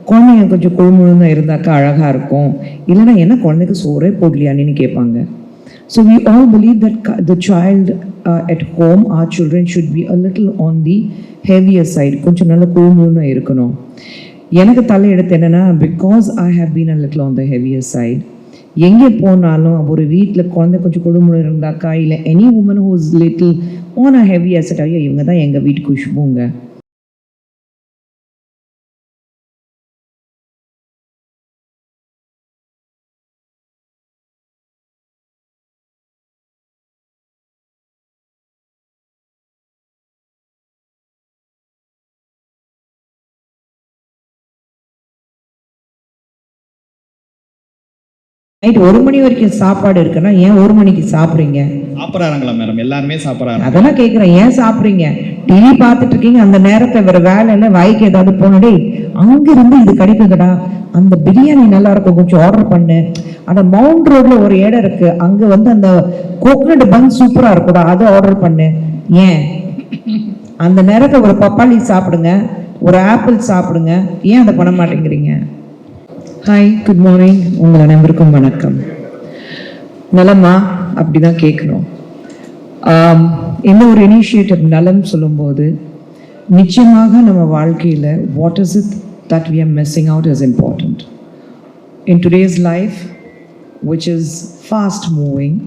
குழந்தைங்க கொஞ்சம் கொழுமுழுன்னு இருந்தாக்கா அழகாக இருக்கும், இல்லைன்னா என்ன குழந்தைக்கு சோறே போடலையான்னு கேட்பாங்க. So we all believe that the child at home, our children should be a little on the heavier side. கொஞ்சம் நல்ல கொழுமுழுன்னு இருக்கணும். எனக்கு தலையெடுத்து என்னென்னா, because I have been a little on the heavier side. எங்கே போனாலும் ஒரு வீட்டில் குழந்தை கொஞ்சம் கொழுமுழு இருந்தாக்கா, இல்லை any woman who is little on a heavier side, ஐயோ இவங்க தான் எங்கள் வீட்டுக்கு குஷ்புங்க. நைட் 1 மணி வரைக்கும் சாப்பாடு இருக்குன்னா ஏன் 1 மணிக்கு சாப்பிட்றீங்க? சாப்பிட்றாங்களா மேடம்? எல்லாருமே சாப்பிட்றாங்க. அதெல்லாம் கேட்குறேன், ஏன் சாப்பிட்றீங்க? டிவி பார்த்துட்டு இருக்கீங்க, அந்த நேரத்தை வேற வேலை இல்லை, வாய்க்கு ஏதாவது போனடே அங்கிருந்து இது கிடைக்குதுடா, அந்த பிரியாணி நல்லா இருக்கும், கொஞ்சம் ஆர்டர் பண்ணு. அந்த மவுண்ட் ரோட்ல ஒரு இடம் இருக்கு, அங்க வந்து அந்த கோகனட் பன் சூப்பரா இருக்குடா, அதை ஆர்டர் பண்ணு. ஏன் அந்த நேரத்தை ஒரு பப்பாளி சாப்பிடுங்க, ஒரு ஆப்பிள் சாப்பிடுங்க, ஏன் அதை பண்ண மாட்டேங்கிறீங்க? ஹாய், குட் மார்னிங், உங்கள் அனைவருக்கும் வணக்கம். நலமா அப்படி தான் கேட்கணும். இந்த ஒரு இனிஷியேட்டிவ் நலம் சொல்லும்போது நிச்சயமாக நம்ம வாழ்க்கையில் what is it that we are missing out is important. In today's life which is fast moving,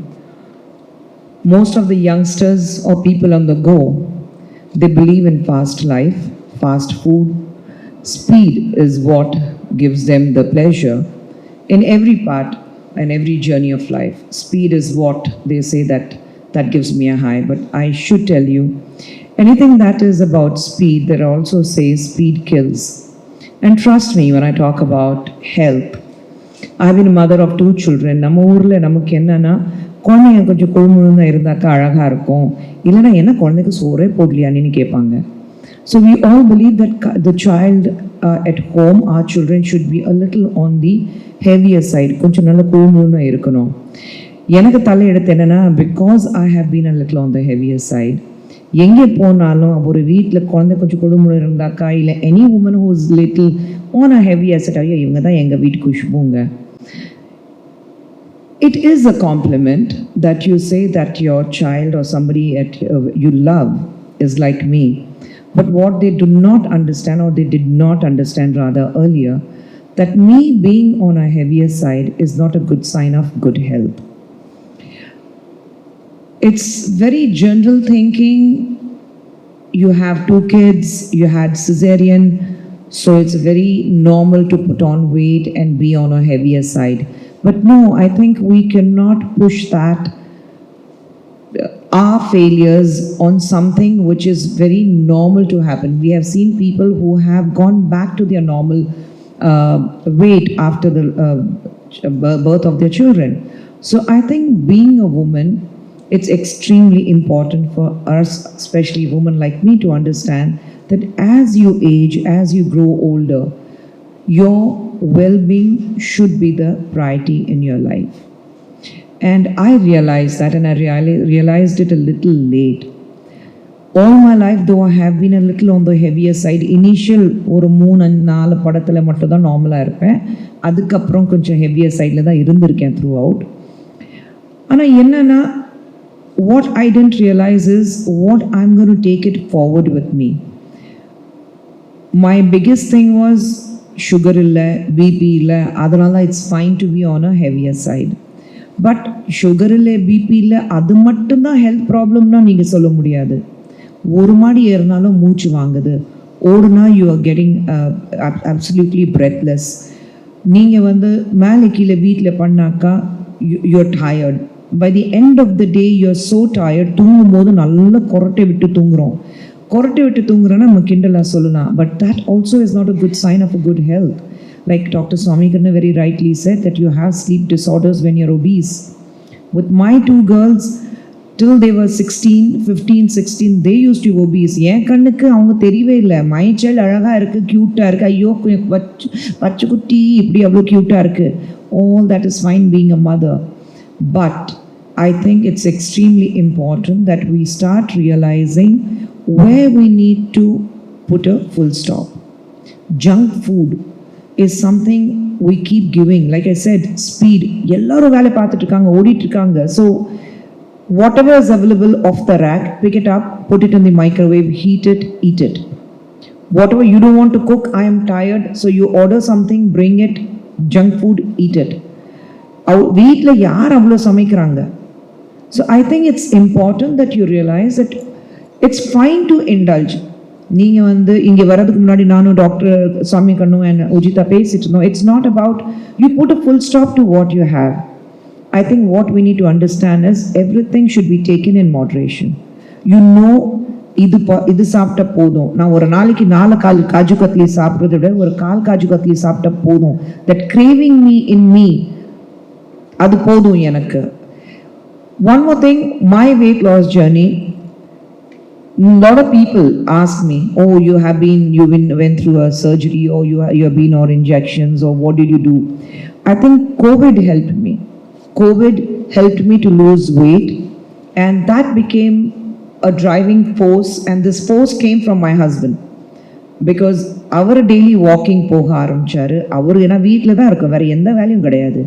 most of the youngsters or people on the go, they believe in fast life, fast food. Speed is what gives them the pleasure in every part and every journey of life. Speed is what they say that gives me a high. But I should tell you, anything that is about speed, that also says speed kills. And trust me when I talk about health. I've been a mother of 2 children. நம்ம ஊரில் நமக்கு என்னன்னா, குழந்தைங்க கொஞ்சம் கொழுமுழுன்னு இருந்தாக்கா அழகாக இருக்கும், இல்லைன்னா என்ன குழந்தைக்கு சோறே போடலையான்னு கேட்பாங்க. So we all believe that the child at home, our children should be a little on the heavier side. கொஞ்சம் நல்ல கொழுமுழுன்னு இருக்கணும். எனக்கு தலையெடுத்து என்னென்னா, because I have been a little on the heavier side. எங்கே போனாலும் ஒரு வீட்டில் குழந்தை கொஞ்சம் கொழுமுழு இருந்தாக்கா, இல்லை any woman who is little on a heavier side, ஐயோ இவங்க தான் எங்கள் வீட்டுக்கு குஷ்புங்க. It is a compliment that you say that your child or somebody you love is like me. But what they do not understand, or they did not understand rather earlier, that me being on a heavier side is not a good sign of good health. It's very general thinking. You have 2 kids, you had cesarean, so it's very normal to put on weight and be on a heavier side. But no, I think we cannot push that, our failures, on something which is very normal to happen. We have seen people who have gone back to their normal weight after the birth of their children. So I think being a woman, it's extremely important for us, especially women like me, to understand that as you age, as you grow older, your well-being should be the priority in your life. And I realized that, and I realized it a little late. All my life, though I have been a little on the heavier side, initial ஒரு 3-4 படத்தில் மட்டும் தான் நார்மலாக இருப்பேன். அதுக்கப்புறம் கொஞ்சம் heavier சைடில் தான் இருந்திருக்கேன் த்ரூ அவுட். ஆனால் என்னென்னா, what I didn't realize is what I'm going to take it forward with me. My biggest thing was sugar இல்லை, பிபி இல்லை, அதனால it's fine to be on a heavier side. But sugar இல்லை, BP இல்லை, அது மட்டும்தான் health ப்ராப்ளம்னா நீங்கள் சொல்ல முடியாது. ஒரு மாடி ஏறினாலும் மூச்சு வாங்குது, ஓடுனா you are getting absolutely breathless. நீங்கள் வந்து மேலே கீழே வீட்டில் பண்ணாக்கா you are tired. By the end of the day you are so tired. தூங்கும் போது நல்லா கொரட்டை விட்டு தூங்குறோம். கொரட்டை விட்டு தூங்குறோன்னா நம்ம கிண்டலாக சொல்லலாம், but that also is not a good sign of a good health. Like Dr. Swamikarna very rightly said, that you have sleep disorders when you're obese. With my 2 girls, till they were 15, 16, they used to be obese. என் கண்ணுக்கு அவங்க தெரியவே இல்லை. My child அழகாக இருக்குது, க்யூட்டாக இருக்குது, ஐயோ பச்சை குட்டி இப்படி அவ்வளோ க்யூட்டாக இருக்குது. All that is fine being a mother. But I think it's extremely important that we start realizing where we need to put a full stop. Junk food is something we keep giving. Like I said, speed. எல்லாரும் வேலை பார்த்துட்டு இருக்காங்க, ஓடிட்டு இருக்காங்க. So whatever is available off the rack, pick it up, put it in the microwave, heat it, eat it. Whatever you don't want to cook, I am tired, so you order something, bring it, junk food, eat it. வீட்டில் யார் அவ்வளோ சமைக்கிறாங்க? So I think it's important that you realize that it's fine to indulge. நீங்கள் வந்து இங்கே வரதுக்கு முன்னாடி நானும் டாக்டர் சாமி கண்ணு அண்ட் உஜிதா பேசிட்டு இருந்தோம். It's not about you put a full stop to what you have. I think what we need to understand is everything should be taken in moderation. You know, இது சாப்பிட்டா போதும். நான் ஒரு நாளைக்கு 4 காஜு கத்லி சாப்பிட்றத விட ஒரு 1/4 காஜு கத்லி சாப்பிட்டா போதும். That craving me in me, அது போதும் எனக்கு. One more thing, my weight loss journey, a lot of people ask me, oh, you went through a surgery, or you have been on injections, or what did you do? I think COVID helped me. COVID helped me to lose weight, and that became a driving force, and this force came from my husband. Because அவர் daily walking போக ஆரம்பிச்சாரு. அவர் ஏன்னா வீட்டில் தான் இருக்கும், வேற எந்த வேலையும் கிடையாது.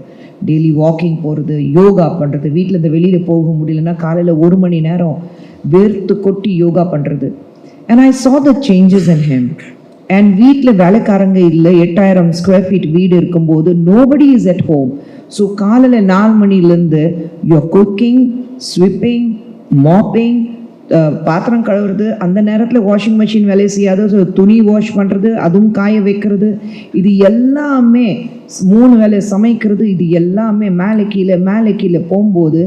டெய்லி வாக்கிங் போகிறது, யோகா பண்ணுறது, வீட்டில் இந்த வெளியில் போக முடியலன்னா காலையில் 1 மணி நேரம் வேர்த்து கொட்டி யோகா பண்ணுறது. And I saw the changes in him. And வீட்டில் வேலைக்காரங்க இல்லை, 8000 ஸ்கொயர் ஃபீட் வீடு இருக்கும்போது nobody is at home. So காலையில் 4 மணிலேருந்து you're cooking, sweeping, mopping, பாத்திரம் கழுவுறது, அந்த நேரத்தில் வாஷிங் மிஷின் வேலை செய்யாது, ஸோ துணி வாஷ் பண்ணுறது, அதுவும் காய வைக்கிறது, இது எல்லாமே 3 வேலை சமைக்கிறது, இது எல்லாமே மேலே கீழே போகும்போது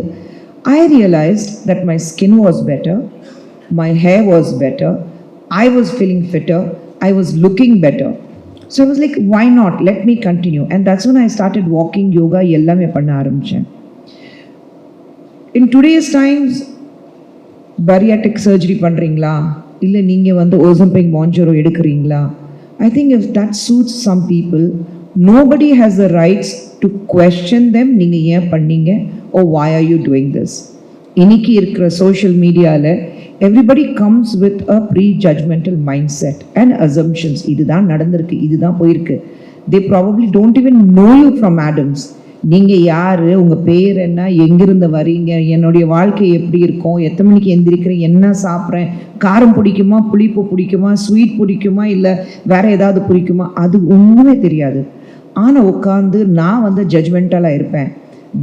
I realized that my skin was better, my hair was better, I was feeling fitter, I was looking better. So I was like, why not? Let me continue. And that's when I started walking, yoga, எல்லாமே பண்ண ஆரம்பித்தேன். In today's times, bariatric surgery பண்ணுறீங்களா, இல்லை நீங்கள் வந்து Ozempic Mounjaro எடுக்கிறீங்களா? I think if that suits some people, nobody has the rights to question them. நீங்கள் ஏன் பண்ணீங்க, or why are you doing this? இன்னைக்கு இருக்கிற சோஷியல் மீடியாவில் everybody comes with a prejudgmental mindset and assumptions. இதுதான் நடந்திருக்கு, இதுதான் போயிருக்கு. They probably don't even know you from Adams. நீங்கள் யார், உங்கள் பேர் என்ன, எங்கிருந்து வரீங்க, என்னுடைய வாழ்க்கை எப்படி இருக்கும், எத்தனை மணிக்கு எந்திரிக்கிறேன், என்ன சாப்பிட்றேன், காரம் பிடிக்குமா, புளிப்பு பிடிக்குமா, ஸ்வீட் பிடிக்குமா, இல்லை வேறு ஏதாவது பிடிக்குமா, அது ஒன்றுமே தெரியாது. ஆனால் உட்காந்து நான் வந்து ஜட்ஜ்மெண்டலாக இருப்பேன்.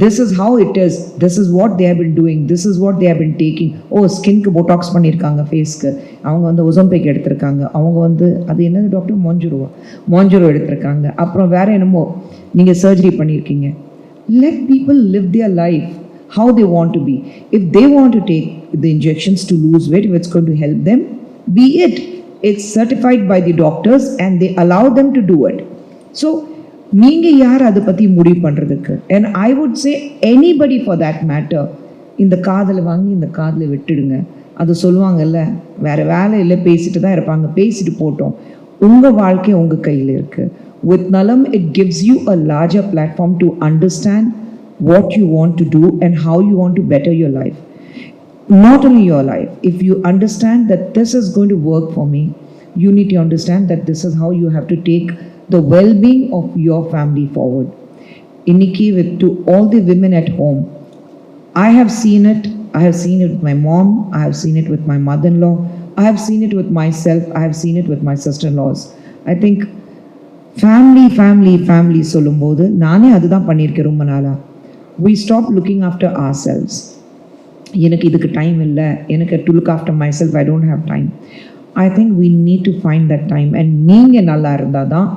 This is how it is, this is what they have been doing, this is what they have been taking. ஸ்கின்க்கு போட்டாக்ஸ் பண்ணியிருக்காங்க, ஃபேஸ்க்கு அவங்க வந்து ஒசம்பிக் எடுத்திருக்காங்க, அவங்க வந்து அது என்னது டாக்டர் மோஞ்சரோ எடுத்திருக்காங்க, அப்புறம் வேறு என்னமோ நீங்கள் சர்ஜரி பண்ணியிருக்கீங்க. Let people live their life how they want to be. If they want to take the injections to lose weight, if it's going to help them, be it. It's certified by the doctors and they allow them to do it. So நீங்கள் யார் அதை பற்றி முடிவு பண்ணுறதுக்கு? And I would say anybody for that matter, இந்த காதில் வாங்கி இந்த காதில் விட்டுடுங்க. அது சொல்லுவாங்கல்ல, வேறு வேலை இல்லை, பேசிட்டு தான் இருப்பாங்க, பேசிட்டு போட்டோம். உங்கள் வாழ்க்கை உங்கள் கையில் இருக்குது. With Nalam, it gives you a larger platform to understand what you want to do and how you want to better your life. Not only your life, if you understand that this is going to work for me, you need to understand that this is how you have to take the well-being of your family forward. Inniki, to all the women at home, I have seen it with my mom, I have seen it with my mother-in-law, I have seen it with myself, I have seen it with my sister-in-laws. I think family சொல்லும்போது நானே அதுதான் பண்ணியிருக்கேன் ரொம்ப நாளாக. We stop looking after ourselves. எனக்கு இதுக்கு time இல்லை, எனக்கு to look after myself, I don't have time. I think we need to find that time. And நீங்கள் நல்லா இருந்தால் தான்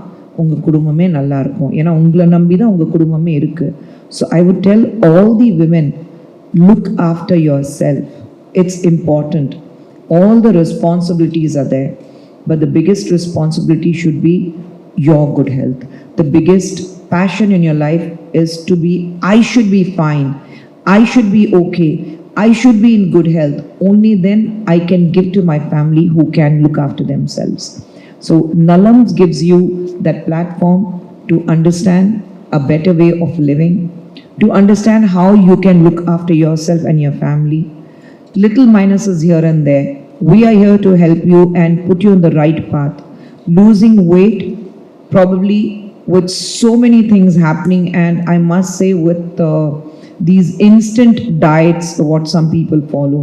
உங்கள் குடும்பமே நல்லா இருக்கும். ஏன்னா உங்களை நம்பி தான் உங்கள் குடும்பமே இருக்குது. So I would tell all the women, look after yourself. It's important. All the responsibilities are there, but the biggest responsibility should be your good health. The biggest passion in your life is to be, I should be fine, I should be okay, I should be in good health. Only then I can give to my family who can look after themselves. So Nalam gives you that platform to understand a better way of living, to understand how you can look after yourself and your family. Little minuses here and there. We are here to help you and put you on the right path. Losing weight, probably with so many things happening, and I must say with these instant diets what some people follow,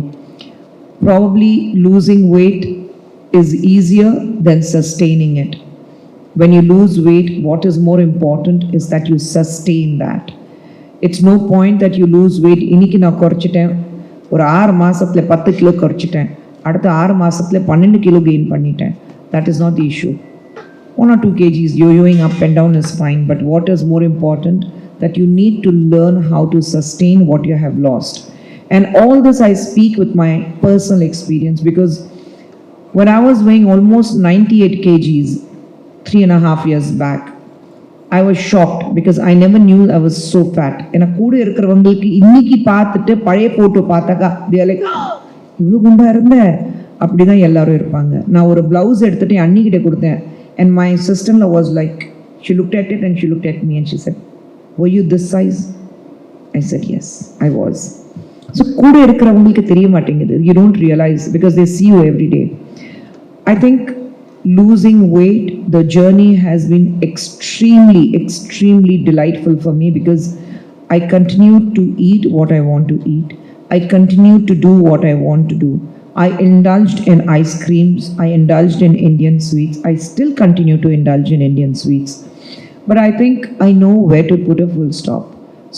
probably losing weight is easier than sustaining it. When you lose weight, what is more important is that you sustain that. It's no point that you lose weight. இன்னைக்கு நான் குறைச்சிட்டேன், ஒரு 6 மாசத்துல 10 kilo குறைச்சிட்டேன், அடுத்த 6 மாசத்துல 12 kilo gain பண்ணிட்டேன். That is not the issue. 1 or 2 kgs yo-yoing up and down is fine, but what is more important, that you need to learn how to sustain what you have lost. And all this I speak with my personal experience, because when I was weighing almost 98 kgs 3.5 years back, I was shocked because I never knew I was so fat. எனக்கு கூட இருக்கிறவங்களுக்கு இன்னைக்கு பார்த்துட்டு பழைய photo பார்த்தாக்கா they are like, இவ்வளோ குண்டா இருந்த, அப்படிதான் எல்லாரும் இருப்பாங்க. நான் ஒரு பிளவுஸ் எடுத்துட்டு என் அண்ணிக்கிட்ட கொடுத்தேன், and my sister-in-law was like, she looked at it and she looked at me and she said, were you this size? I said yes, I was. So கூட இருக்கிறவங்களுக்கு தெரிய மாட்டேங்குது, you don't realize because they see you every day. I think losing weight, the journey has been extremely delightful for me, because I continue to eat what I want to eat. I continue to do what I want to do. I indulged in ice creams, I indulged in Indian sweets, I still continue to indulge in Indian sweets. But I think I know where to put a full stop.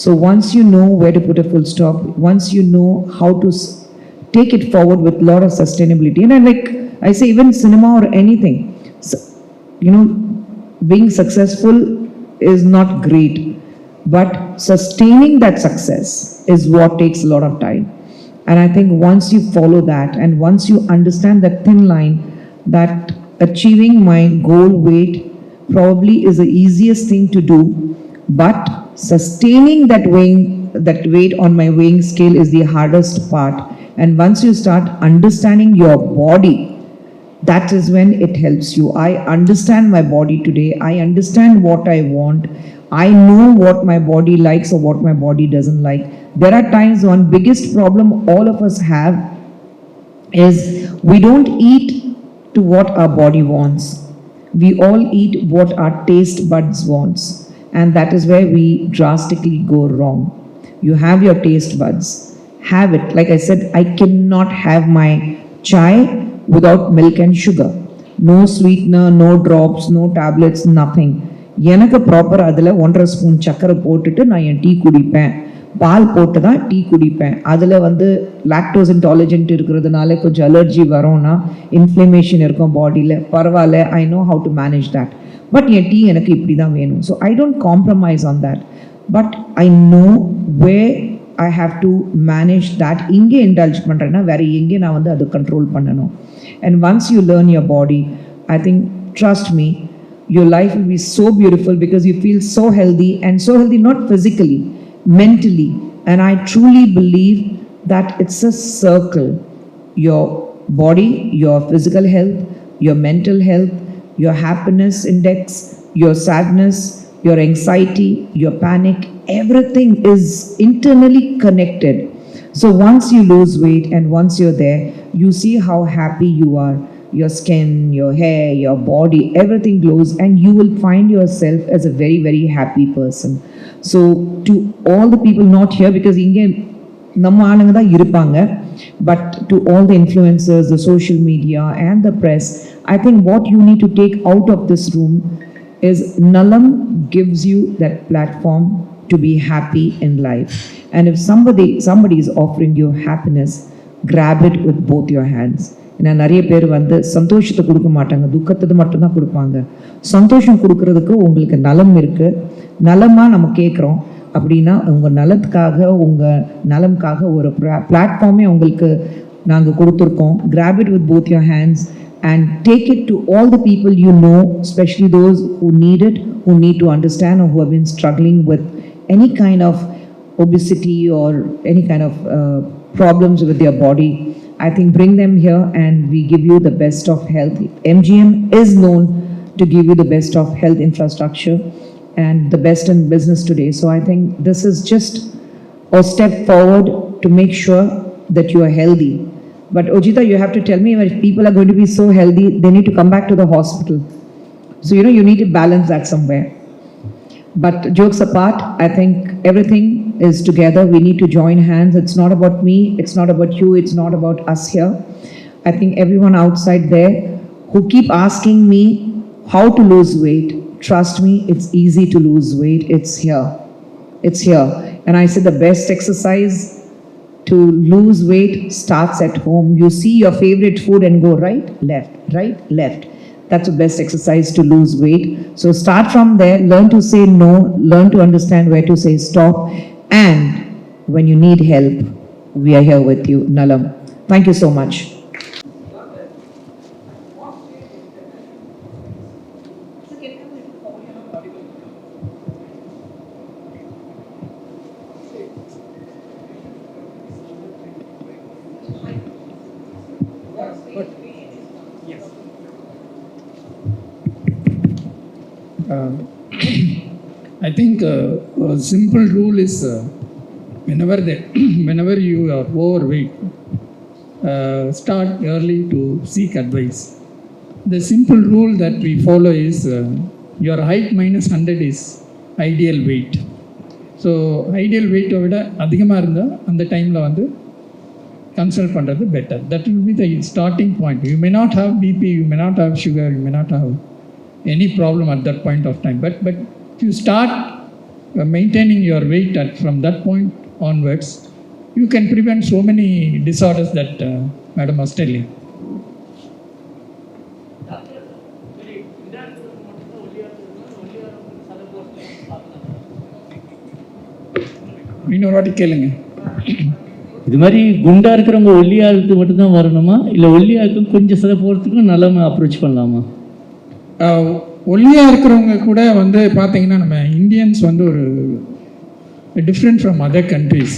So once you know where to put a full stop, once you know how to take it forward with a lot of sustainability, and I say even cinema or anything, you know, being successful is not great, but sustaining that success is what takes a lot of time. And I think once you follow that, and once you understand that thin line, that achieving my goal weight probably is the easiest thing to do, but sustaining that weight on my weighing scale is the hardest part. And once you start understanding your body, that is when it helps you. I understand my body today, I understand what I want, I know what my body likes or what my body doesn't like. There are times one biggest problem all of us have is we don't eat to what our body wants. We all eat what our taste buds wants, and that is where we drastically go wrong. You have your taste buds, have it. Like I said, I cannot have my chai without milk and sugar. No sweetener, no drops, no tablets, nothing. எனக்கு proper அதில் 1.5 spoon சக்கரை போட்டுட்டு நான் N T குடிப்பேன், பால் போட்டு தான் tea குடிப்பேன். அதில் லாக்டோஸ் இன்டாலஜென்ட் இருக்கிறதுனால கொஞ்சம் அலர்ஜி வரும்னா, இன்ஃப்ளமேஷன் இருக்கும் பாடியில், பரவாயில்ல, I know how to manage that. But என் டீ எனக்கு இப்படி தான் வேணும். So I don't compromise on that, but I know way I have to manage that. இங்கே இன்டல்ஜ் பண்ணுறேன்னா வேறு எங்கே நான் அதை கண்ட்ரோல் பண்ணணும். And once you learn your body, I think, trust me, your life will be so beautiful, because you feel so healthy, and so healthy not physically, mentally. And I truly believe that it's a circle. Your body, your physical health, your mental health, your happiness index, your sadness, your anxiety, your panic, everything is internally connected. So once you lose weight and once you're there, you see how happy you are. Your skin, your hair, your body, everything glows, and you will find yourself as a very happy person. So to all the people not here, because inge நம்ம ஆளுங்க தான் இருப்பாங்க, but to all the influencers, the social media and the press, I think what you need to take out of this room is Nalam gives you that platform to be happy in life. And if somebody is offering you happiness, grab it with both your hands. ஏன்னா நிறைய பேர் சந்தோஷத்தை கொடுக்க மாட்டாங்க, துக்கத்தை மட்டும்தான் கொடுப்பாங்க. சந்தோஷம் கொடுக்கறதுக்கு உங்களுக்கு நலம் இருக்கு, நலமாக நம்ம கேட்குறோம் அப்படின்னா உங்கள் நலத்துக்காக, உங்கள் நலம்காக ஒரு பிளாட்ஃபார்மே உங்களுக்கு நாங்கள் கொடுத்துருக்கோம். Graph it with both your hands and take it to all the people you know, especially those who need it, who need to understand or who have been struggling with any kind of obesity or any kind of problems with their body. I think bring them here and we give you the best of health. MGM is known to give you the best of health infrastructure and the best in business today. So I think this is just a step forward to make sure that you are healthy. But Ojita, you have to tell me, if people are going to be so healthy, they need to come back to the hospital. So you need to balance that somewhere. But jokes apart, I think everything is together. We need to join hands. It's not about me, it's not about you, it's not about us here. I think everyone outside there who keep asking me how to lose weight, trust me, it's easy to lose weight. It's here. It's here. And I say the best exercise to lose weight starts at home. You see your favorite food and go right, left. That's the best exercise to lose weight. So start from there, learn to say no, learn to understand where to say stop. And when you need help, we are here with you. Nalam. Thank you so much. I think a simple rule is whenever you are overweight, start early to seek advice. The simple rule that we follow is your height minus 100 is ideal weight. So ideal weight விட அதிகமாக இருந்தால் அந்த டைமில் வந்து consult பண்ணுறது better. That will be the starting point. You may not have BP, you may not have sugar, you may not have any problem at that point of time. But if you start maintaining your weight from that point onwards, you can prevent so many disorders that Madam was telling. இன்னொரு வாட்டி கேளுங்க. இது மாதிரி குண்டாக இருக்கிறவங்க ஒல்லியாளுக்கு மட்டும்தான் வரணுமா, இல்லை ஒல்லியாளுக்கு கொஞ்சம் சில போகிறதுக்கும் நல்லா அப்ரோச் பண்ணலாமா? ஒல்லியாக இருக்கிறவங்க கூட வந்து பார்த்தீங்கன்னா நம்ம இந்தியன்ஸ் வந்து ஒரு different from other countries.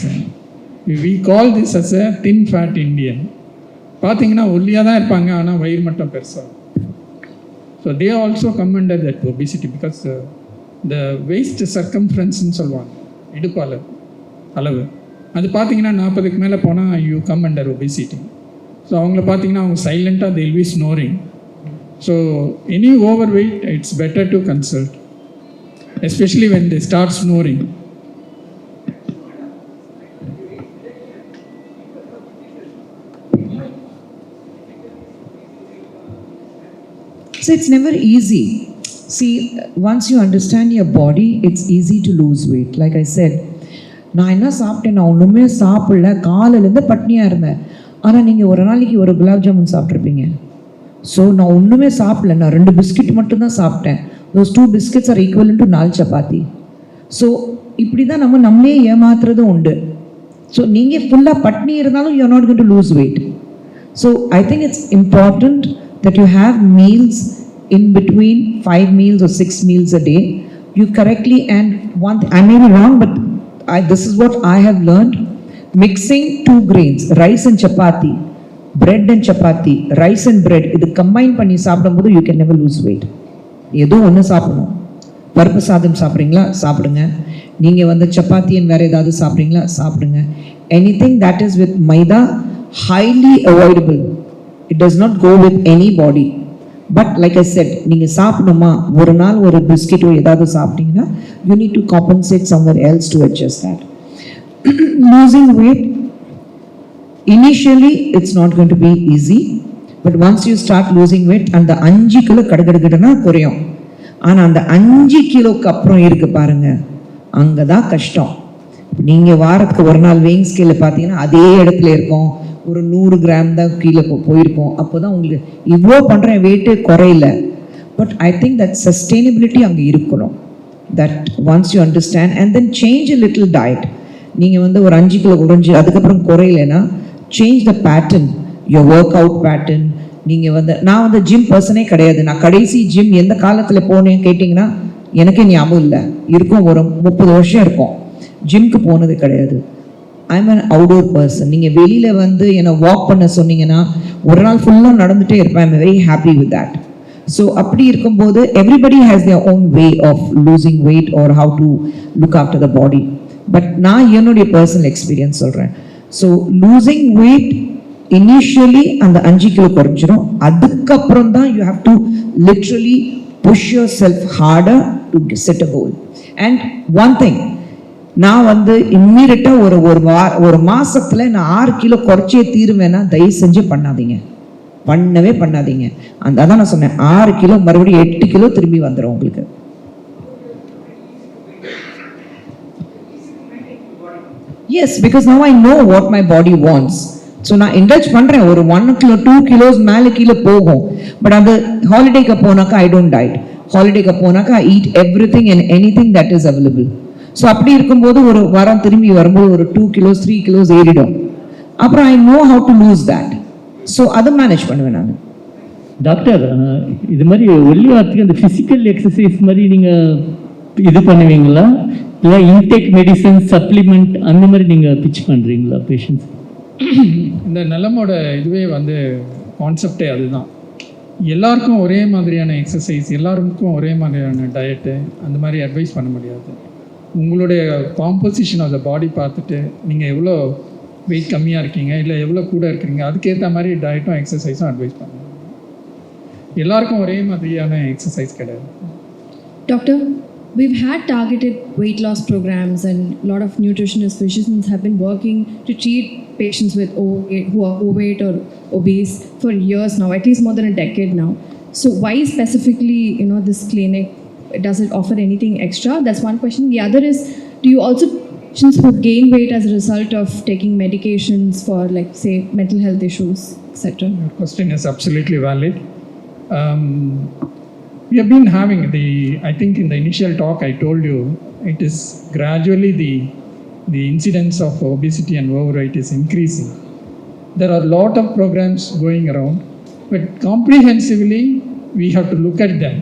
We call this as a thin fat Indian. பார்த்தீங்கன்னா ஒல்லியாக தான் இருப்பாங்க, ஆனால் வயிறு மட்டும் பெருசாக. So they also come under that obesity because the waist சர்க்கம்ஃபரன்ஸ்ன்னு சொல்லுவாங்க, இடுப்பால் அளவு. அது பார்த்தீங்கன்னா 40க்கு மேலே போனால் you come under obesity. So அவங்கள பார்த்தீங்கன்னா அவங்க சைலண்ட்டாக they will be snoring. So any overweight, it's better to consult, especially when they start snoring. So it's never easy. See, once you understand your body, it's easy to lose weight. Like I said, நான் என்ன சாப்பிட்டேன், நான் ஒன்றுமே சாப்பிடல, காலையிலேருந்து பட்னியாக இருந்தேன். ஆனால் நீங்கள் ஒரு நாளைக்கு ஒரு குலாப் ஜாமுன் சாப்பிட்ருப்பீங்க. ஸோ நான் ஒன்றுமே சாப்பிடல, நான் 2 பிஸ்கெட் மட்டும்தான் சாப்பிட்டேன். those 2 biscuits are equivalent to 4 chapati. So இப்படி தான் நம்மளே ஏமாத்துறதும் உண்டு. ஸோ நீங்கள் ஃபுல்லாக பட்னி இருந்தாலும் you are not going to lose weight. So I think it's important that you have meals in between 5 meals or 6 meals a day. You correctly, and I may be wrong, but this is what I have learned. Mixing 2 grains, rice and chapati, bread and chapati, rice and bread, இது combine பண்ணி சாப்பிடும்போது you can never lose weight. ஏதோ ஒன்று சாப்பிடணும். பருப்பு சாதம் சாப்பிட்றீங்களா, சாப்பிடுங்க. நீங்கள் வந்து சப்பாத்தின்னு வேறு ஏதாவது சாப்பிட்றீங்களா, சாப்பிடுங்க. Anything that is with maida, highly avoidable. It does not go with anybody. But like I said, நீங்கள் சாப்பிடணுமா, ஒரு நாள் ஒரு பிஸ்கெட்டோ ஏதாவது சாப்பிட்டீங்கன்னா you need to compensate somewhere else to adjust that. Losing weight, initially it's not going to be easy, but once you start losing weight, அந்த 5 kilo கடகடகடனா குறையும். ஆனால் அந்த 5 கிலோக்கு அப்புறம் இருக்கு பாருங்க, அங்கே தான் கஷ்டம். நீங்கள் வாரத்துக்கு ஒரு நாள் வெயிங் ஸ்கேலில் பார்த்தீங்கன்னா அதே இடத்துல இருக்கும், ஒரு 100 கிராம் தான் கீழே போயிருக்கோம். அப்போ தான் உங்களுக்கு இவ்வளோ பண்ணுறேன், வெயிட்டு குறையில. But I think that sustainability அங்கே இருக்கணும். That once you understand and then change a little diet. நீங்கள் வந்து ஒரு 5 கிலோ குறைஞ்சி அதுக்கப்புறம் குறையிலனா change the pattern, your work out pattern. நீங்கள் வந்து நான் வந்து ஜிம் பர்சனே கிடையாது. நான் கடைசி ஜிம் எந்த காலத்தில் போனேன்னு கேட்டிங்கன்னா எனக்கே ஞாபகம் இல்லை. இருக்கும் ஒரு 30 வருஷம் இருக்கும். ஜிம்க்கு போனது கிடையாது. I'm an outdoor person. நீங்கள் வெளியில் வந்து என்னை வாக் பண்ண சொன்னீங்கன்னா ஒரு நாள் ஃபுல்லாக நடந்துகிட்டே இருப்பேன். I'm very happy with that. So அப்படி இருக்கும்போது everybody has their own way of losing weight or how to look after the body. But நான் என்னுடைய பர்சனல் எக்ஸ்பீரியன்ஸ் சொல்கிறேன். ஸோ லூசிங் வெயிட் இனிஷியலி அந்த 5 கிலோ குறைஞ்சிரும். அதுக்கப்புறம் தான் you have to literally push yourself harder to set a goal. And one thing, நான் வந்து இம்மீடியட்டாக ஒரு மாசத்துல நான் 6 கிலோ குறைச்சே தீருவேன்னா தயவு செஞ்சு பண்ணாதீங்க, பண்ணவே பண்ணாதீங்க. அதான் நான் சொன்னேன், 6 கிலோ மறுபடியும் 8 கிலோ திரும்பி வந்துடும் உங்களுக்கு. Yes, because now I know what my body wants. So நான் இண்டல்ஜ் பண்ணுறேன், ஒரு 1 கிலோ 2 கிலோஸ் மேலே கீழே போகும். பட் அது ஹாலிடேக்கு போனாக்கா ஐ டோன்ட் டயட். ஹாலிடேக்கு போனாக்கா I eat every thing and any thing that is available. So அப்படி இருக்கும்போது ஒரு வாரம் திரும்பி வரும்போது ஒரு 2 கிலோஸ் 3 கிலோஸ் ஏறிடும். அப்புறம் ஐ know how to lose that. So அதை மேனேஜ் பண்ணுவேன் நான். டாக்டர், இது மாதிரி ஒல்லியாகிறதுக்கு அந்த ஃபிசிக்கல் எக்ஸசைஸ் மாதிரி நீங்கள் இது பண்ணுவீங்களா, இல்லை இன்டேக் மெடிசன் சப்ளிமெண்ட் அந்த மாதிரி நீங்கள் பிச் பண்ணுறீங்களா பேஷண்ட்ஸ்? இந்த நலமோட இதுவே வந்து கான்செப்டே அதுதான். எல்லாருக்கும் ஒரே மாதிரியான எக்ஸசைஸ், எல்லாருக்கும் ஒரே மாதிரியான டயட்டு அந்த மாதிரி அட்வைஸ் பண்ண முடியாது. உங்களுடைய காம்போசிஷன் ஆஃப் த பாடி பார்த்துட்டு நீங்கள் எவ்வளோ வெயிட் கம்மியாக இருக்கீங்க இல்லை எவ்வளோ கூட இருக்கிறீங்க அதுக்கேற்ற மாதிரி டயட்டும் எக்ஸசைஸும் அட்வைஸ் பண்ணுங்க. எல்லாருக்கும் ஒரே மாதிரியான எக்ஸசைஸ் கிடையாது. Doctor, we've had targeted weight loss programs and a lot of nutritionists, physicians have been working to treat patients with who are overweight or obese for years now, at least more than a decade now. So why specifically, this clinic, does it offer anything extra? That's one question. The other is, do you also patients who gain weight as a result of taking medications for, like, say, mental health issues, etc.? Your question is absolutely valid. We have been having I think in the initial talk I told you, it is gradually the incidence of obesity and overweight is increasing. There are a lot of programs going around, but comprehensively we have to look at them.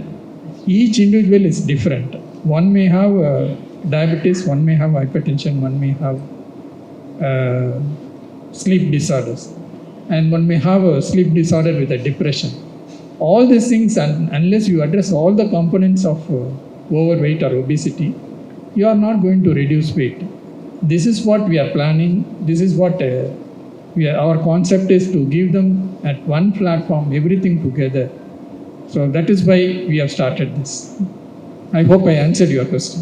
Each individual is different. One may have diabetes, one may have hypertension, one may have sleep disorders, and one may have a sleep disorder with a depression. All these things, unless you address all the components of overweight or obesity, you are not going to reduce weight. This is what we are planning. This is what our concept is, to give them at one platform everything together. So that is why we have started this. I hope I answered your question.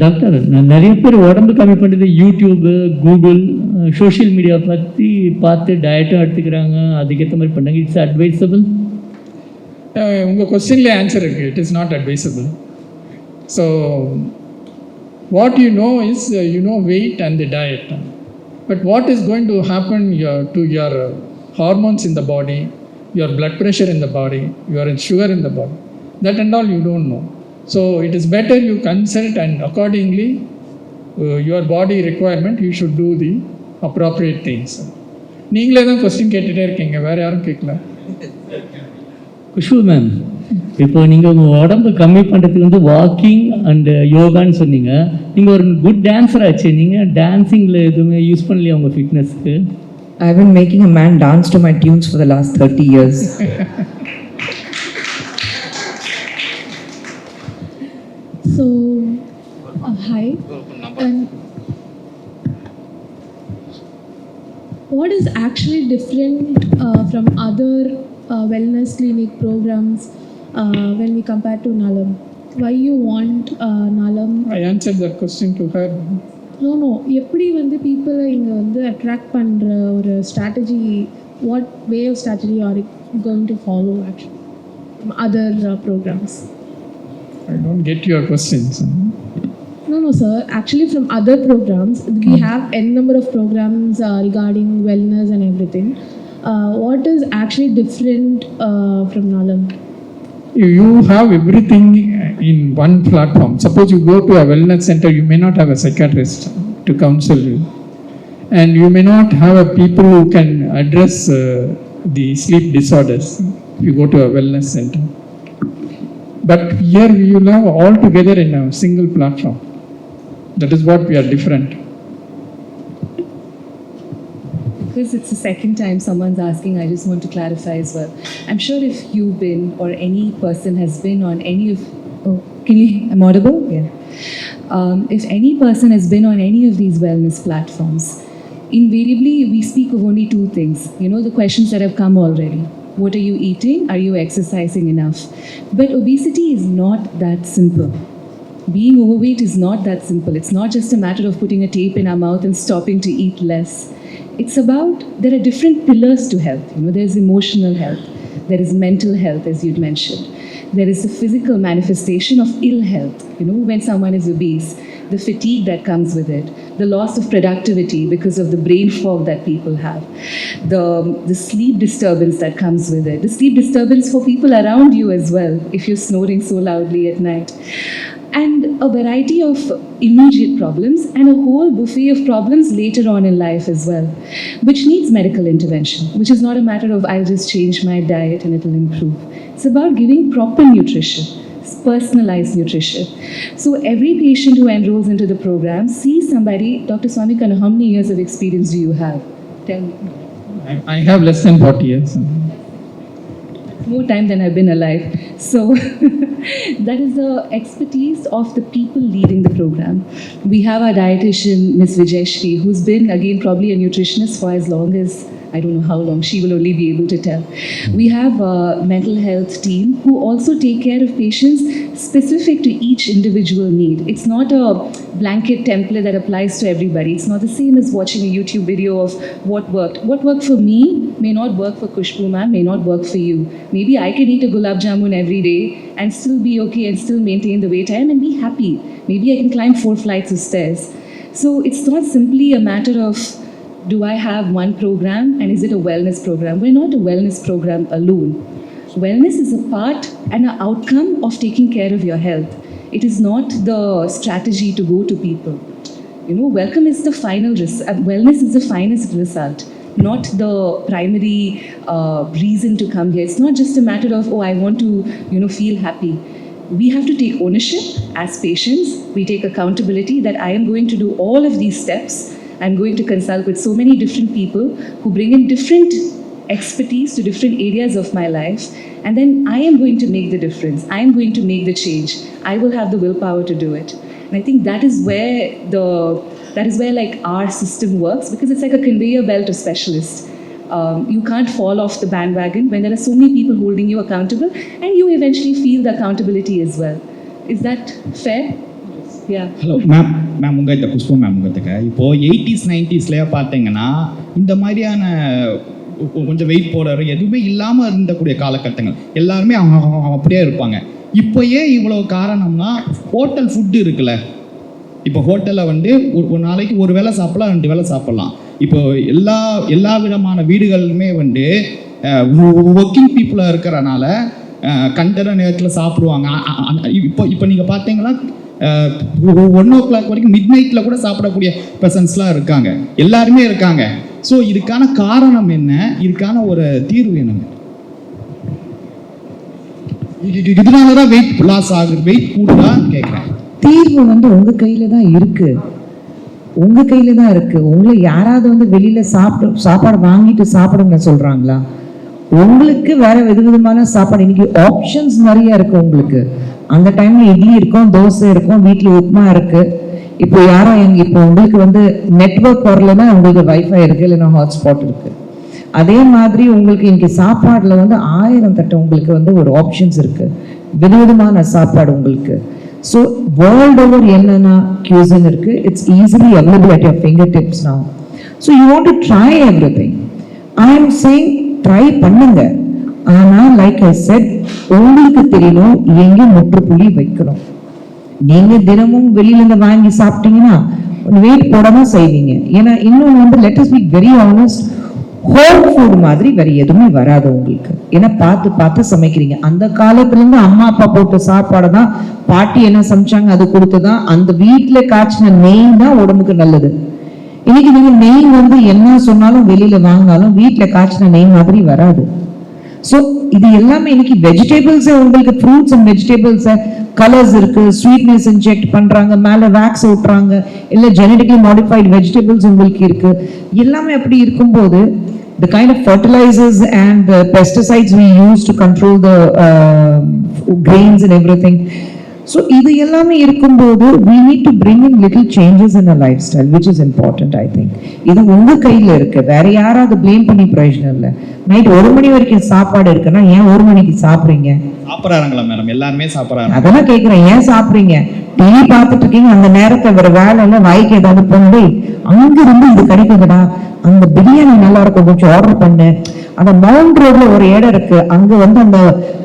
Doctor, நிறைய பேர் உடம்பு கம்மி பண்ணுறது YouTube, Google, social media பற்றி பார்த்து டயட்டும் எடுத்துக்கிறாங்க, அதுக்கேற்ற மாதிரி பண்ணாங்க. It's advisable? உங்கள் கொஸ்டின்லேயே ஆன்சர் இருக்குது. It is not advisable. So what you know is weight and the diet. But what is going to happen to your hormones in the body, your blood pressure in the body, your sugar in the body, that and all you don't know. So it is better you consult, and accordingly your body requirement you should do the appropriate things. நீங்களே தான் question கேட்டுகிட்டே இருக்கீங்க, வேறு யாரும் கேட்கல. Khushbu ma'am, இப்போ நீங்கள் உங்கள் உடம்பு கம்மி பண்ணுறதுக்கு வந்து வாக்கிங் அண்ட் யோகான்னு சொன்னீங்க. நீங்கள் ஒரு குட் டான்ஸர் ஆச்சு, நீங்கள் டான்ஸிங்கில் எதுவுமே யூஸ் பண்ணலையா உங்கள் ஃபிட்னஸ்க்கு? I've been making a man dance to my tunes for the last 30 years. So, hi. And what is actually different from other wellness clinic programs when we compare to Nalam? Why you want Nalam? I answered that question to her. No. எப்படி வந்து people இங்கே வந்து attract பண்ணுற ஒரு strategy, what way of strategy are you going to follow actually from other programs? I don't get your questions. No, sir. Actually, from other programs, we have n number of programs regarding wellness and everything. What is actually different from Nalam? You have everything in one platform. Suppose you go to a wellness center, you may not have a psychiatrist to counsel you, and you may not have a people who can address the sleep disorders if you go to a wellness center. But here you will have all together in a single platform. That is what we are different. Because it's the second time someone's asking, I just want to clarify as well. I'm sure if you've been, or any person has been on any of, I'm audible? Yeah. If any person has been on any of these wellness platforms, invariably we speak of only two things. The questions that have come already. What are you eating? Are you exercising enough? But obesity is not that simple. Being overweight is not that simple. It's not just a matter of putting a tape in our mouth and stopping to eat less. It's about, there are different pillars to health. There's emotional health, there is mental health, as you'd mentioned. There is the physical manifestation of ill health, when someone is obese, the fatigue that comes with it, the loss of productivity because of the brain fog that people have, the sleep disturbance that comes with it, the sleep disturbance for people around you as well, if you're snoring so loudly at night. And a variety of immediate problems and a whole buffet of problems later on in life as well, which needs medical intervention, which is not a matter of I'll just change my diet and it'll improve. It's about giving proper nutrition, personalized nutrition. So every patient who enrolls into the program sees somebody. Dr. Swamikanna, how many years of experience do you have? Tell me. I have less than 40 years. More time than I've been alive. So that is the expertise of the people leading the program. We have our dietitian, Ms. Vijayshri, who's been, again, probably a nutritionist for as long as, I don't know how long, she will only be able to tell. We have a mental health team who also take care of patients specific to each individual need. It's not a blanket template that applies to everybody. It's not the same as watching a YouTube video of what worked. What worked for me may not work for Khushbu ma'am, may not work for you. Maybe I can eat a gulab jamun every day and still be okay and still maintain the wait time and be happy. Maybe I can climb 4 flights of stairs. So it's not simply a matter of, do I have one program and is it a wellness program? We're not a wellness program alone. Wellness is a part and an outcome of taking care of your health. It is not the strategy to go to people. Welcome is the final wellness is the finest result, not the primary reason to come here. It's not just a matter of, I want to, feel happy. We have to take ownership as patients. We take accountability that I am going to do all of these steps. I'm going to consult with so many different people who bring in different expertise to different areas of my life, and then I am going to make the difference. I am going to make the change. I will have the willpower to do it. And I think that is where like our system works, because it's like a conveyor belt of specialists. You can't fall off the bandwagon when there are so many people holding you accountable, and you eventually feel the accountability as well. Is that fair? Yeah. Hello ma'am உங்கள்கிட்ட Khushbu ma'am உங்கள்கிட்ட இப்போது 80s 90ஸ்லேயே பார்த்தீங்கன்னா இந்த மாதிரியான கொஞ்சம் wait போடுற எதுவுமே இல்லாமல் இருந்தக்கூடிய காலகட்டங்கள் எல்லாருமே அப்படியே இருப்பாங்க. இப்போயே இவ்வளோ காரணம்னா ஹோட்டல் ஃபுட்டு இருக்குல்ல, இப்போ ஹோட்டலில் ஒரு நாளைக்கு ஒரு வேளை சாப்பிடலாம், 2 வேளை சாப்பிட்லாம். இப்போ எல்லா விதமான வீடுகளுமே ஒர்க்கிங் பீப்புளாக இருக்கிறனால கண்டற நேரத்தில் சாப்பிடுவாங்க. இப்போ நீங்கள் பார்த்தீங்கன்னா 1 o'clock வரைக்கும் மிட் நைட்டில் கூட சாப்பிடக்கூடிய பர்சன்ஸ்லாம் இருக்காங்க, எல்லாருமே இருக்காங்க. ஸோ இதுக்கான காரணம் என்ன, இதுக்கான ஒரு தீர்வு என்ன? இதனால தான் வெயிட் லாஸ் ஆகுது, வெயிட் கூடுதான்னு கேட்குறேன். தீர்வு உங்கள் கையில் தான் இருக்கு, உங்கள் கையில் தான் இருக்கு. உங்களை யாராவது வெளியில் சாப்பாடு வாங்கிட்டு சாப்பிடுங்க சொல்கிறாங்களா? உங்களுக்கு வேற விதவிதமான சாப்பாடு, இன்னைக்கு ஆப்ஷன்ஸ் நிறைய இருக்கு உங்களுக்கு. அந்த டைம்ல இட்லி இருக்கும், தோசை இருக்கும், வீட்டுல உப்புமா இருக்கு. இப்போ இப்போ உங்களுக்கு நெட்வொர்க் வரலன்னா உங்களுக்கு வைஃபை இருக்கு, இல்லைன்னா ஹாட்ஸ்பாட் இருக்கு. அதே மாதிரி உங்களுக்கு இன்னைக்கு சாப்பாடுல 1000 தட்டு உங்களுக்கு ஒரு ஆப்ஷன்ஸ் இருக்கு, விதவிதமான சாப்பாடு உங்களுக்கு. ஸோ வேர்ல்ட் ஓவர் என்னென்ன cuisine இருக்கு, it's easily available at your finger tips now. So you want to try everything. I am saying try பண்ணுங்க. ஆனா லைக் ஐ செட், உங்களுக்கு தெரியணும் எங்க முற்றுப்புள்ளி வைக்கணும். நீங்க தினமும் வெளியில இருந்து வாங்கி சாப்பிட்டீங்கன்னா வெயிட் போடதான் செய்வீங்க. ஏன்னா இன்னொன்று let us be very honest, home food மாதிரி வேற எதுவுமே வராது உங்களுக்கு. ஏன்னா பார்த்து சமைக்கிறீங்க. அந்த காலத்துல இருந்து அம்மா அப்பா போட்ட சாப்பாடு தான், பாட்டி என்ன சமைச்சாங்க அது கொடுத்துதான், அந்த வீட்டுல காய்ச்சின நெய் தான் உடம்புக்கு நல்லது. இன்னைக்கு நீங்க நெய் என்ன சொன்னாலும் வெளியில வாங்கினாலும் வீட்டுல காய்ச்சின நெய் மாதிரி வராது. ஸோ இது எல்லாமே இன்னைக்கு வெஜிடபிள்ஸ், உங்களுக்கு ஃப்ரூட்ஸ் அண்ட் வெஜிடபிள்ஸ் கலர்ஸ் இருக்கு, ஸ்வீட்னஸ் இன்ஜெக்ட் பண்றாங்க, மேல வேக்ஸ் ஊட்டுறாங்க, இல்ல ஜெனடிக்கலி மாடிஃபைட் வெஜிடபிள்ஸ் உங்களுக்கு இருக்கு. எல்லாமே அப்படி இருக்கும்போது the kind of fertilizers and the pesticides we use to control the grains and everything, so இது எல்லாமே இருக்கும்போது we need to bring in little changes in our lifestyle, which is important, I think. இது உங்க கையில இருக்கு, வேற யாராவது blame பண்ணி பிரயோஜனம் இல்லை. நைட் 1 மணி வரைக்கும் சாப்பாடு இருக்குன்னா ஏன் 1 மணிக்கு சாப்பிடுறீங்க? சாப்பிட்றாங்களா மேடம்? எல்லாருமே சாப்பிட்றாங்க. அதெல்லாம் கேட்குறேன், ஏன் சாப்பிடுறீங்க? டிவி பார்த்துட்டு இருக்கீங்க, அந்த நேரத்தை வேற வேலை இல்லை, வாய்க்கு ஏதாவது போய் அங்கிருந்து இது கிடைக்குதுடா, அந்த பிரியாணி நல்லா இருக்கும், கொஞ்சம் ஆர்டர் பண்ணு. அந்த மவுண்ட் ரோட்ல ஒரு இடம் இருக்கு, அங்க வந்து அந்த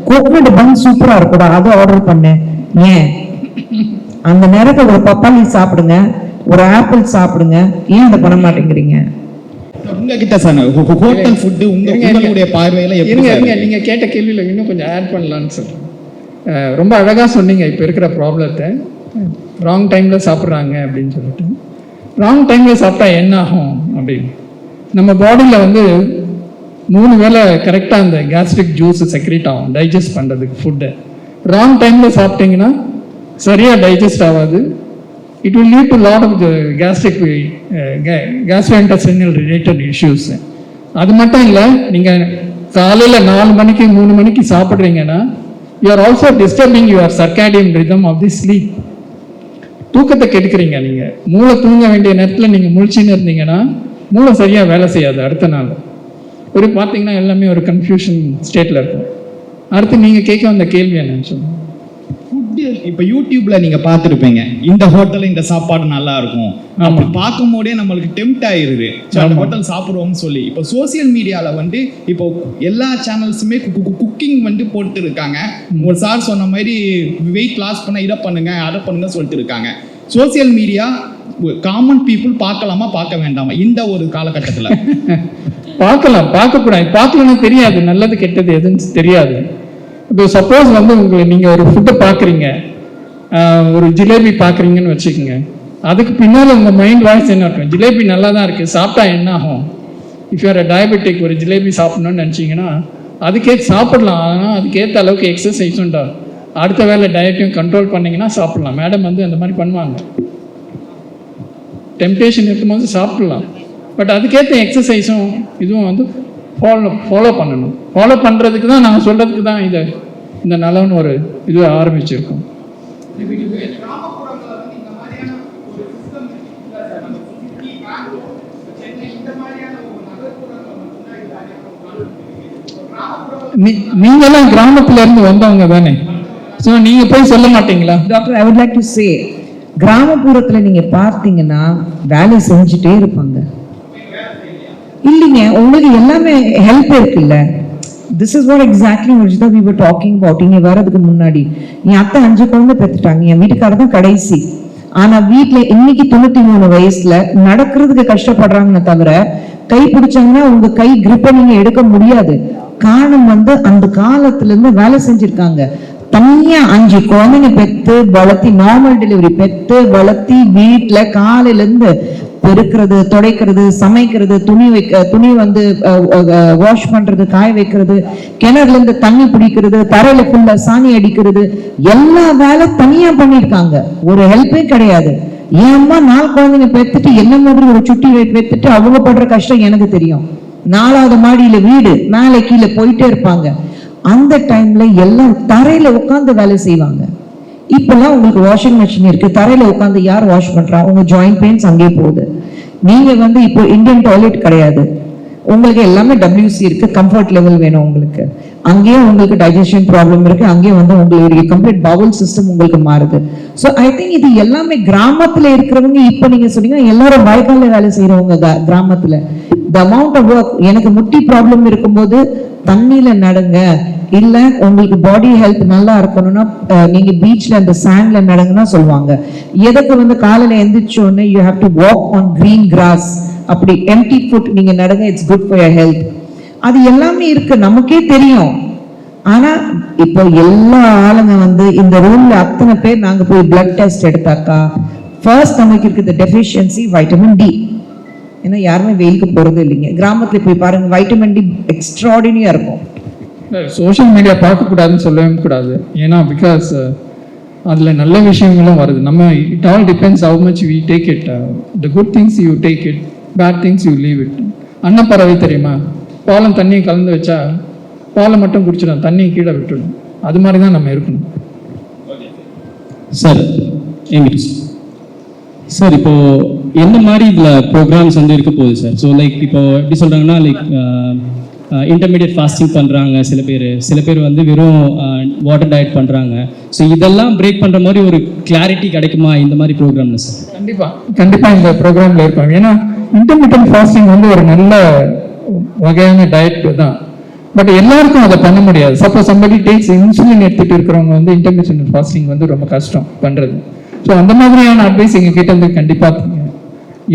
கோகனட் பன் சூப்பரா இருக்குடா, அதை ஆர்டர் பண்ணு. ஏன் அந்த நேரத்தை ஒரு பப்பாளி சாப்பிடுங்க, ஒரு ஆப்பிள் சாப்பிடுங்க, ஏன் அதை பண்ண மாட்டேங்கிறீங்க? உங்ககிட்ட சார் ஹோட்டல் ஃபுட்டு உங்களுடைய பார்வையில எப்படி சார்? நீங்க கேட்ட கேள்வியில் இன்னும் கொஞ்சம் ஆட் பண்ணலான்னு சொல்றேன். ரொம்ப அழகா சொன்னீங்க இப்போ இருக்கிற ப்ராப்ளத்தை. ராங் டைம்ல சாப்பிட்றாங்க அப்படின்னு சொல்லிட்டு. ராங் டைம்ல சாப்பிட்டா என்ன ஆகும் அப்படின்னு, நம்ம பாடியில் வந்து 3 வேளை கரெக்டாக அந்த கேஸ்ட்ரிக் ஜூஸ் செக்ரேட் ஆகும் டைஜஸ்ட் பண்ணுறதுக்கு ஃபுட்டை. ராங் டைமில் சாப்பிட்டீங்கன்னா சரியாக டைஜஸ்ட் ஆகாது. It will lead to lot of gastric gastrointestinal related issues. அது மட்டும் இல்லை, நீங்கள் காலையில் 4 மணிக்கு 3 மணிக்கு சாப்பிட்றீங்கன்னா you are also disturbing your circadian rhythm of the sleep. தூக்கத்தை கெடுக்கிறீங்க. நீங்கள் மூளை தூங்க வேண்டிய நேரத்தில் நீங்கள் முழிச்சின்னு இருந்தீங்கன்னா மூளை சரியாக வேலை செய்யாது. அடுத்த நாள் ஒரு பார்த்தீங்கன்னா எல்லாமே ஒரு கன்ஃபியூஷன் ஸ்டேட்டில் இருக்கும். அடுத்து நீங்கள் கேட்க வந்த கேள்வி என்னன்னு சொல்லுங்கள். ஃபுட்டு இப்போ யூடியூப்ல நீங்க பார்த்துருப்பீங்க, இந்த ஹோட்டல்ல இந்த சாப்பாடு நல்லா இருக்கும், அப்படி பார்க்கும் போதே நம்மளுக்கு டெம்ட் ஆயிருது அந்த ஹோட்டல் சாப்பிடுவோம்னு சொல்லி. இப்போ சோசியல் மீடியால வந்து இப்போ எல்லா சேனல்ஸுமே குக்கிங் வந்து போட்டு இருக்காங்க. ஒரு சார் சொன்ன மாதிரி வெயிட் லாஸ் பண்ண இதை பண்ணுங்க அதை பண்ணுங்க சொல்லிட்டு இருக்காங்க. சோசியல் மீடியா காமன் பீப்புள் பார்க்கலாமா பார்க்க வேண்டாமா இந்த ஒரு காலகட்டத்தில்? பார்க்கலாம், பார்க்கக்கூடாது. பார்க்கலன்னா தெரியாது நல்லது கெட்டது எதுன்னு தெரியாது. இப்போ சப்போஸ் வந்து நீங்கள் ஒரு ஃபுட்டை பார்க்குறீங்க, ஒரு ஜிலேபி பார்க்குறீங்கன்னு வச்சுக்கோங்க. அதுக்கு பின்னால் உங்கள் மைண்ட் வாய்ஸ் என்ன இருக்கும்? ஜிலேபி நல்லா தான் இருக்குது, சாப்பிட்டா என்ன ஆகும்? இஃப் யூஆர் டயபெட்டிக் ஒரு ஜிலேபி சாப்பிட்ணுன்னு நினச்சிங்கன்னா அதுக்கே சாப்பிடலாம். ஆனால் அதுக்கேற்ற அளவுக்கு எக்ஸசைஸும் உண்டாகும். அடுத்த வேலை டயட்டையும் கண்ட்ரோல் பண்ணிங்கன்னா சாப்பிட்லாம். மேடம் வந்து அந்த மாதிரி பண்ணுவாங்க. டெம்டேஷன் இருக்கும்போது சாப்பிட்லாம், பட் அதுக்கேற்ற எக்ஸசைஸும் இதுவும் வந்து ஃபாலோ பண்ணணும். ஃபாலோ பண்ணுறதுக்கு தான் நாங்கள் சொல்கிறதுக்கு தான் இந்த நலன்னு ஒரு இது ஆரம்பிச்சிருக்கோம். நீங்கெல்லாம் கிராமத்துல இருந்து வந்தவங்க தானே, ஸோ நீங்க போய் சொல்ல மாட்டீங்களா? Doctor, I would like to say, கிராமப்புறத்துல நீங்க பார்த்தீங்கன்னா வேலை செஞ்சுட்டே இருப்பாங்க. இல்லைங்க, உங்களுக்கு எல்லாமே ஹெல்ப் இருக்குல்ல. திஸ் இஸ் வாட் எக்ஸாக்ட்லி முடிச்சுதா வி வர் டாக்கிங் அபவுட். இங்க வரதுக்கு முன்னாடி என் அத்தை 5 குழந்தை பெற்றுட்டாங்க, என் வீட்டுக்காரர் தான் கடைசி. ஆனா வீட்டுல இன்னைக்கு 93 வயசுல நடக்கிறதுக்கு கஷ்டப்படுறாங்கன்னு தவிர கை பிடிச்சாங்கன்னா உங்க கை கிரிப்பை நீங்க எடுக்க முடியாது. காரணம் வந்து அந்த காலத்துல இருந்து வேலை செஞ்சிருக்காங்க. தனியா 5 குழந்தைங்க பெத்து வளர்த்தி, நார்மல் டெலிவரி பெத்து வளர்த்தி, வீட்டுல காலையில இருந்து பெருக்கிறது, துடைக்கிறது, சமைக்கிறது, துணி வந்து வாஷ் பண்றது, காய வைக்கிறது, கிணறுல இருந்து தண்ணி பிடிக்கிறது, தரையில ஃபுல்லா சாணி அடிக்கிறது, எல்லா வேலை தனியா பண்ணிருக்காங்க. ஒரு ஹெல்ப்பே கிடையாது. என் அம்மா 4 குழந்தைங்க பெத்துட்டு என்ன மாதிரி ஒரு சுட்டி பெத்துட்டு அவங்க படுற கஷ்டம் எனக்கு தெரியும். 4வது மாடியில வீடு, மேலே கீழே போயிட்டே இருப்பாங்க. அந்த டைம்ல எல்லாம் தரையில உட்கார்ந்து வேலை செய்வாங்க. இப்பெல்லாம் உங்களுக்கு வாஷிங் மிஷின் இருக்கு, தரையில உட்காந்து யார் வாஷ் பண்றா? உங்க ஜாயிண்ட் பெயின்ஸ் அங்கேயே போகுது. நீங்க வந்து இப்போ இந்தியன் டாய்லெட் கிடையாது, உங்களுக்கு எல்லாமே WC இருக்கு, கம்ஃபர்ட் லெவல் வேணும் உங்களுக்கு. அங்கேயே உங்களுக்கு டைஜஷன் ப்ராப்ளம் இருக்கு, அங்கேயே வந்து உங்களுக்கு கம்ப்ளீட் பவுல் சிஸ்டம் உங்களுக்கு மாறுது. ஸோ ஐ திங்க் இது எல்லாமே கிராமத்துல இருக்கிறவங்க. இப்போ நீங்க சொன்னீங்க எல்லாரும் வாய்க்கால வேலை செய்யறவங்க கிராமத்துல. த அமௌண்ட் ஆஃப் ஒர்க், எனக்கு முட்டி ப்ராப்ளம் இருக்கும்போது தண்ணியில நடங்க, இல்ல உங்களுக்கு பாடி ஹெல்த் நல்லா இருக்கணும்னா நீங்க பீச்ல அந்த சாண்ட்ல நடங்கன்னா சொல்லுவாங்க. எதுக்கு வந்து காலையில எந்திரிச்சோன்னு you have to walk on green grass, அப்படி எம்டி ஃபுட் நீங்க நடங்க, it's good for your health. அது எல்லாமே இருக்கு, நமக்கே தெரியும். ஆனா இப்போ எல்லா ஆளுங்க வந்து இந்த ரூம்ல அத்தனை பேர் நாங்க போய் பிளட் டெஸ்ட் எடுத்தாக்கா ஃபர்ஸ்ட் நமக்கு இருக்குது டெஃபிஷியன்சி வைட்டமின் டி. ஏன்னா யாருமே வெயிலுக்கு போறது இல்லைங்க. கிராமத்துல போய் பாருங்க, வைட்டமின் டி எக்ஸ்ட்ராடினரியா இருக்கும். சோஷியல் மீடியா பார்க்கக்கூடாதுன்னு சொல்லவே கூடாது. ஏன்னா பிகாஸ் அதில் நல்ல விஷயங்களும் வருது. நம்ம it all depends how much we take it. The good things you take it, bad things you leave it. அன்னப்பறவை தெரியுமா? பாலம் தண்ணியை கலந்து வச்சா பாலை மட்டும் குடிச்சிடும், தண்ணியை கீழே விட்டுடும். அது மாதிரி தான் நம்ம இருக்கணும். சார் எங்கிட்ட சார் இப்போ எந்த மாதிரி இதில் ப்ரோக்ராம்ஸ் வந்து இருக்க போகுது சார்? ஸோ லைக் இப்போ எப்படி சொல்கிறாங்கன்னா லைக் இன்டர்மீடியட் ஃபாஸ்டிங் பண்ணுறாங்க சில பேர் வந்து வெறும் வாட்டர் டயட் பண்ணுறாங்க. ஸோ இதெல்லாம் பிரேக் பண்ணுற மாதிரி ஒரு கிளாரிட்டி கிடைக்குமா இந்த மாதிரி ப்ரோக்ராமில் சார்? கண்டிப்பாக இந்த ப்ரோக்ராமில் இருப்பாங்க. ஏன்னா இன்டர்மீடியட் ஃபாஸ்டிங் வந்து ஒரு நல்ல வகையான டயட் தான். பட் எல்லாருக்கும் அதை பண்ண முடியாது. சப்போஸ் சம்படி டேக்ஸ் இன்சுலின் எடுத்துகிட்டு இருக்கிறவங்க வந்து இன்டர்மீடியட் ஃபாஸ்டிங் வந்து ரொம்ப கஷ்டம் பண்ணுறது. ஸோ அந்த மாதிரியான அட்வைஸ் எங்கள் கிட்ட இருந்து கண்டிப்பாக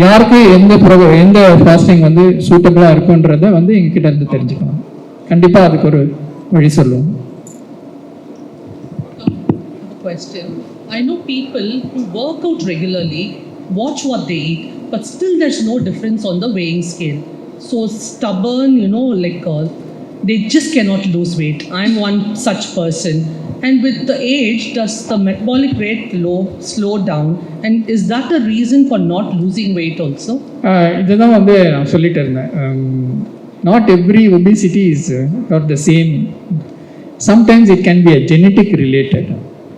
யாருக்கு எந்த ஃபாஸ்டிங் வந்து சூட்டபிளாக இருக்குன்றதை வந்து எங்ககிட்ட இருந்து தெரிஞ்சுக்கலாம். கண்டிப்பாக அதுக்கு ஒரு வழி சொல்லுவோம். Question. I know people who work out regularly, watch what they eat, but still there's no difference on the weighing scale. So stubborn, they just cannot lose weight. I'm one such person. And with the age, does the metabolic rate slow down? And is that a reason for not losing weight also? இதுதான் வந்து நான் சொல்லிட்டு இருந்தேன். Not every obesity is not the same. Sometimes it can be a genetic related.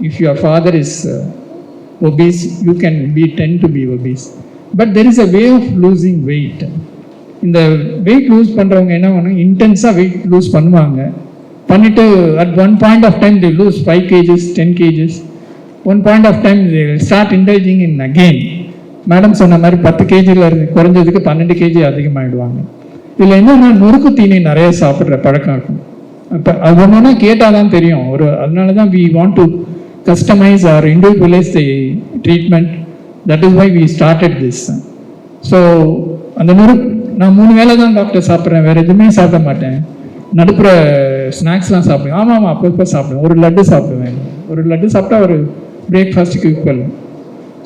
If your father is obese, you can tend to be obese. But there is a way of losing weight. இந்த wait loose பண்ணுறவங்க என்ன பண்ணுவாங்க, இன்டென்ஸாக wait loose பண்ணிவிட்டு at one point of time they lose 5 kgs, 10 kgs. One point of time they will start indulging in again. Madam சொன்ன மாதிரி 10 kgல இருந்து குறைஞ்சதுக்கு 12 kg அதிகமாகிடுவாங்க. இதில் என்னென்னா நொறுக்கு தீனி நிறைய சாப்பிட்ற பழக்கம் இருக்கும். அப்போ அது ஒன்றுனா கேட்டால் தான் தெரியும். அதனால தான் we want to customize or individualize the treatment. That is why we started this. So அந்த நான் 3 வேளை தான் டாக்டர் சாப்பிட்றேன், வேறு எதுவுமே சாப்பிட மாட்டேன். நடுப்புற ஸ்நாக்ஸ்லாம் சாப்பிடுவேன். ஆமாம் அப்பப்போ சாப்பிடுவேன். ஒரு லட்டு சாப்பிடுவேன். ஒரு லட்டு சாப்பிட்டா ஒரு பிரேக்ஃபாஸ்ட்டுக்கு ஈக்குவல்.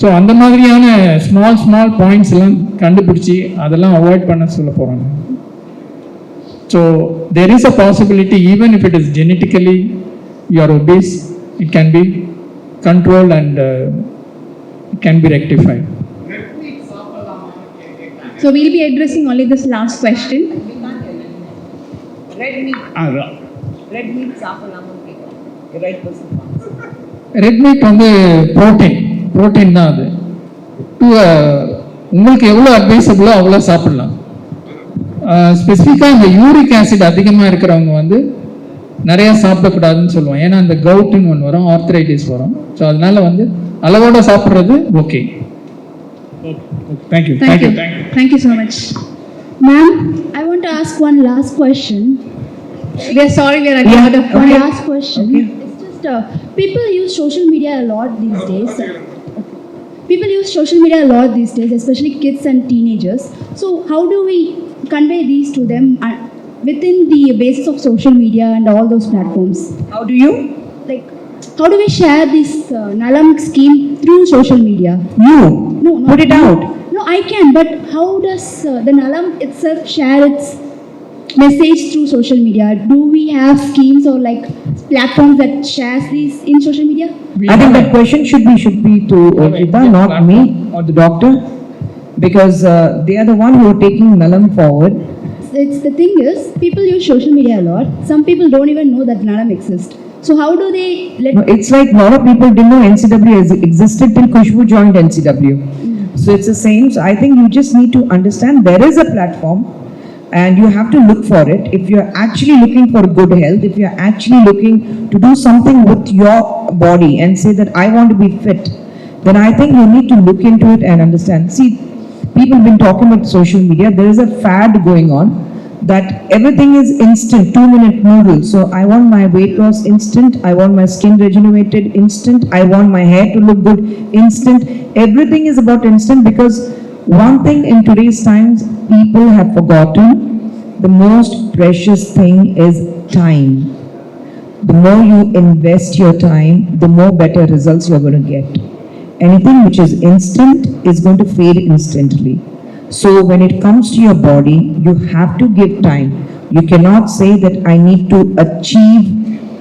ஸோ அந்த மாதிரியான ஸ்மால் பாயிண்ட்ஸ் எல்லாம் கண்டுபிடிச்சி அதெல்லாம் அவாய்ட் பண்ண சொல்ல போகிறாங்க. So there is a possibility even if it is genetically you are obese, it can be controlled and it can be rectified. So we'll be addressing only this last question. Red meat சாப்பிடலாமா கேக்குறேன். Right person. Red meat வந்து protein தான். அது உங்களுக்கு எவ்வளோ அட்வைசபிளோ அவ்வளோ சாப்பிடலாம். ஸ்பெசிஃபிக்காக இந்த யூரிக் ஆசிட் அதிகமாக இருக்கிறவங்க வந்து நிறையா சாப்பிடக்கூடாதுன்னு சொல்லுவோம். ஏன்னா அந்த கவுட்டுன்னு ஒன்று வரும், ஆர்த்ரைட்டிஸ் வரும். ஸோ அதனால வந்து அளவோட சாப்பிட்றது okay. Thank you so much. Ma'am, I want to ask one last question. We are sorry, we are running out of one last question. Okay. It's just people use social media a lot these days. Especially kids and teenagers. So how do we convey these to them within the basis of social media and all those platforms? How do you? How do we share this Nalam scheme through social media? No, put it out. No, I can, but how does the Nalam itself share its message through social media? Do we have schemes or platforms that shares these in social media? I think that question should be to Orjita, not me or the doctor, because they are the one who are taking Nalam forward. The thing is, people use social media a lot. Some people don't even know that Nalam exists. So how do they No, it's like a lot of people didn't know NCW existed till Khushbu joined NCW. So it's the same. So I think you just need to understand there is a platform and you have to look for it. If you're actually looking for good health, if you're actually looking to do something with your body and say that I want to be fit, then I think you need to look into it and understand. See, people have been talking about social media. There is a fad going on that everything is instant, 2-minute noodles. So I want my weight loss instant, I want my skin regenerated instant, I want my hair to look good instant. Everything is about instant, because one thing in today's times people have forgotten, the most precious thing is time. The more you invest your time, the more better results you're going to get. Anything which is instant is going to fade instantly. So when it comes to your body, you have to give time. You cannot say that I need to achieve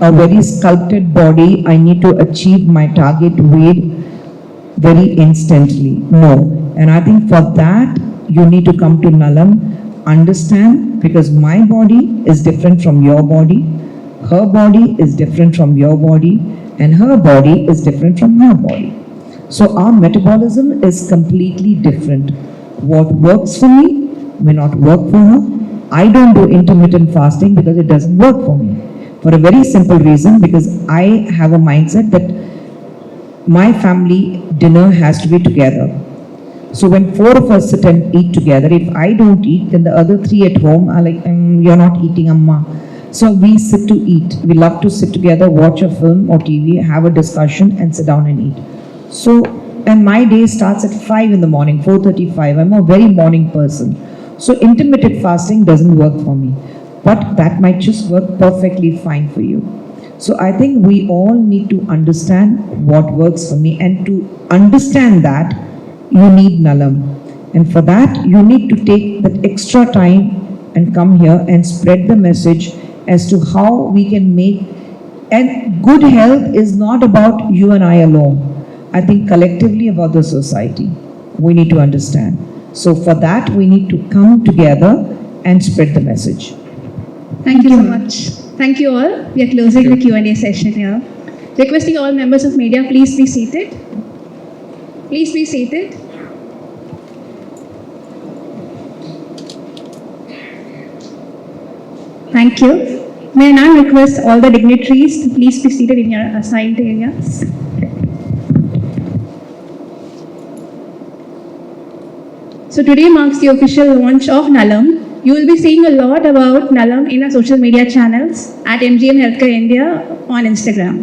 a very sculpted body, I need to achieve my target weight very instantly. No. And I think for that, you need to come to Nalam, understand, because my body is different from your body, her body is different from your body, and her body is different from her body. So our metabolism is completely different. What works for me may not work for her. I don't do intermittent fasting because it doesn't work for me. For a very simple reason, because I have a mindset that my family dinner has to be together. So when 4 of us sit and eat together, if I don't eat, then the other 3 at home are like, you're not eating, Amma. So we sit to eat. We love to sit together, watch a film or TV, have a discussion and sit down and eat. So, and my day starts at 5 in the morning, 4:35. I'm a very morning person. So intermittent fasting doesn't work for me, but that might just work perfectly fine for you. So I think we all need to understand what works for me, and to understand that you need Nalam. And for that, you need to take that extra time and come here and spread the message as to how we can make, and good health is not about you and I alone. I think collectively about the society, we need to understand. So for that, we need to come together and spread the message. Thank you so much. Thank you all. We are closing the Q&A session here. Requesting all members of media, please be seated. Please be seated. Thank you. May I now request all the dignitaries to please be seated in your assigned areas. So today marks the official launch of Nalam. You will be seeing a lot about Nalam in our social media channels at MGM Healthcare India on Instagram.